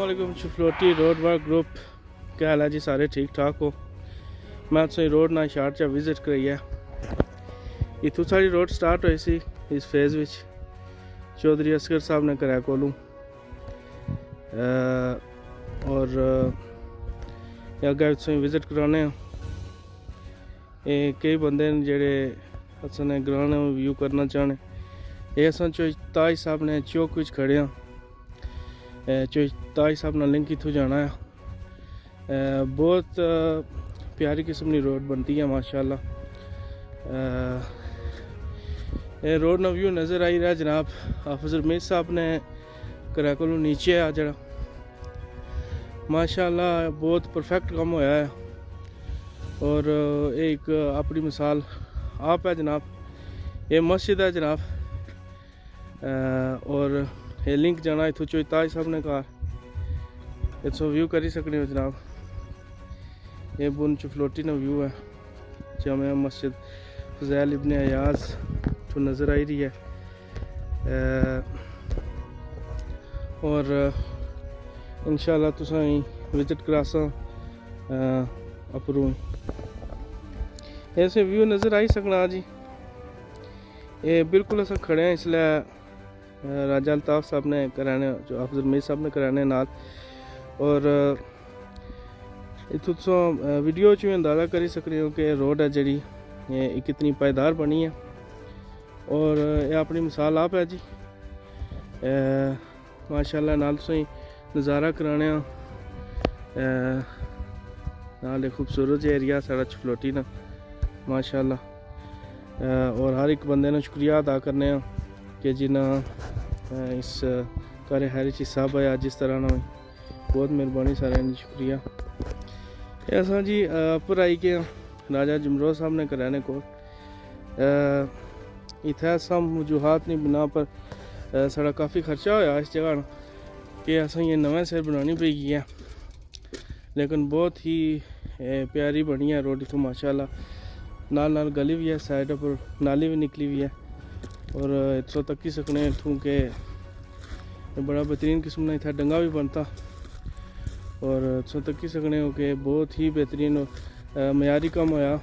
अस्सलामुअलैकुम चफलोटी road work group, क्या हाल है जी? सारे ठीक ठाक हो? मैं तुसें रोड ना शार्ट चा विजिट कराई है। इत्थों साड़ी रोड स्टार्ट हुई सी इस फेज़ विच चौधरी असगर साहब ने कराया कोलू और अगर तुसें विजिट कराने कई बंदे न जेह्ड़े असें ग्रां व्यू करना चाहने। ये असां ताज साहब ने चौक विच खड़े हैं। ताज साहब ने लिंक इत्थों जाना है। बहुत प्यारी किस्म की रोड बनती है माशाल्लाह। रोड ना व्यू नज़र आई रहा जनाब हाफिज़ रमीज़ साहब ने करा को नीचे आ जरा माशाल्लाह बहुत परफेक्ट काम होया है और एक अपनी मिसाल आप है जनाब। ये मस्जिद है जनाब और ये लिंक जाना इत्थों ताज साहब ने कहा इत्थों व्यू करी सकने हो जनाब। ये बुन चफलोटी ना व्यू है जामिया मस्जिद फज़ैल इब्ने अयाज़ तो नज़र आई रही है और इंशाल्लाह तुसें विजिट करासा अपरू ऐसे व्यू नज़र आई सकना जी। ये बिल्कुल अस खड़े हैं इसलिए राजा अल्ताफ साहब ने कराने जो हाफिज़ रमीज़ साहब ने कराने नाल और इत्थों तुम वीडियो च अंदाज़ा करी सकते हो कि रोड है जी ये कितनी पायदार बनी है और ये अपनी मिसाल आप है जी। माशाल्लाह नाल तुसें नज़ारा कराने नाल खूबसूरत एरिया साढ़ा चफलोटी ना माशाल्लाह और हर एक बंदे ने शुक्रिया अदा करने कि जिन्हें इस कार्य हैरी च हिस्सा पाया जिस तरह ना बहुत मेहरबानी सारे शुक्रिया। ऐसा जी उपर आई के राजा जमरोद साहब ने कराने को इत्थै सब वजूहात नहीं बिना पर साढ़ा काफ़ी खर्चा होया इस जगह कि असें ये नवें सिर बनानी पई है लेकिन बहुत ही प्यारी बनी है रोड इत्थों माशाल्लाह। नाल नाल गली भी है साइड पर नाली भी निकली हुई है और इत्थों तक्की सकने इत्थों के बड़ा बेहतरीन किस्म का इतना डंगा भी बनता और इत्थों तक्की सकने हो कि बहुत ही बेहतरीन मयारी कम होया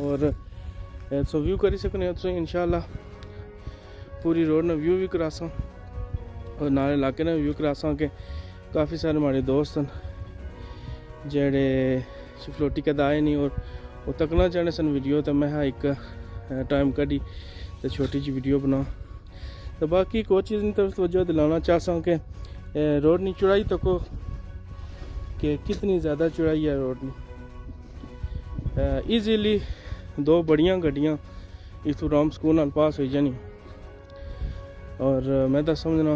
और इत्थों व्यू करी सकने हो इंशाल्लाह। पूरी रोड ने व्यू भी करासा और नाले इलाके ने व्यू करासा कि काफ़ी सारे हमारे दोस्त हैं जेड़े चफलोटी कद आए नहीं और वो तकना चाहने सन वीडियो तो मैं एक टाइम कड़ी तो छोटी जी वीडियो बना तो बाकी कोई चीज़ की तरफ तवज्जो दिलाना चाहता कि रोड नहीं चौड़ाई तको कि कितनी ज़्यादा चौड़ाई है रोड में। ईजीली दो बड़ियां गड्डियां इथों राम स्कूल नाल पास हो जानी और मैं तो समझना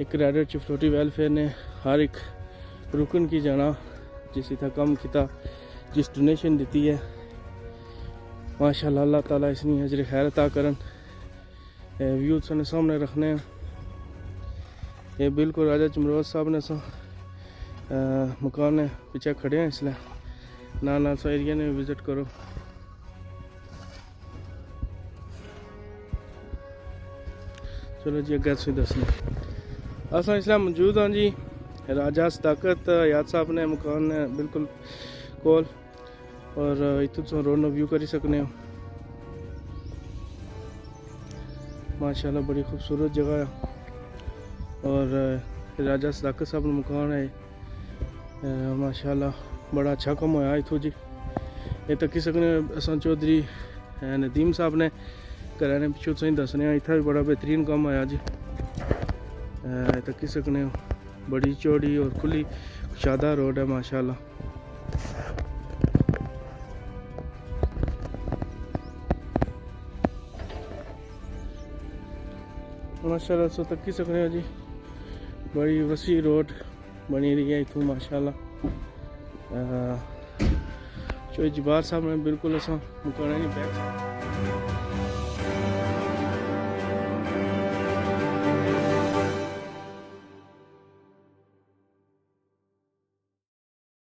एक राइडर चफलोटी वेलफेयर ने हर एक रुकन की जाना जिस इतना कम किया जिस डोनेशन दी है माशाल्लाह अल्लाह ताला इसनी अजर खैर अता करन। व्यू ने सामने रखने ये बिल्कुल राजा जमरोद साहब ने मकान ने पीछे खड़े हैं इसलिए नाल सा एरिया ने विजिट करो। चलो जी अगर तुम दसना अस इसलिए मौजूद हाँ जी राजा सदाकत याद साहब ने मकान ने बिल्कुल कोल और इतों तुम रोड न व्यू करी सकने हो माशाल्लाह बड़ी खूबसूरत जगह है और राजा सदाकत साहब मकान है माशाल्लाह बड़ा अच्छा कम होया इतों जी। ये तक्की सकने अस चौधरी नदीम साहब ने कराने पिछू तुम दसने इतना भी बड़ा बेहतरीन कम होया जी। तक्की सकने बड़ी चौड़ी और खुली शादा रोड है माशाल्लाह। माशाल्लाह सो तक्की सकने हो जी बड़ी वसी रोड बनी रही है इतों माशाल्लाह। चो जबार साहब ने बिल्कुल असा मुकाना नहीं बैक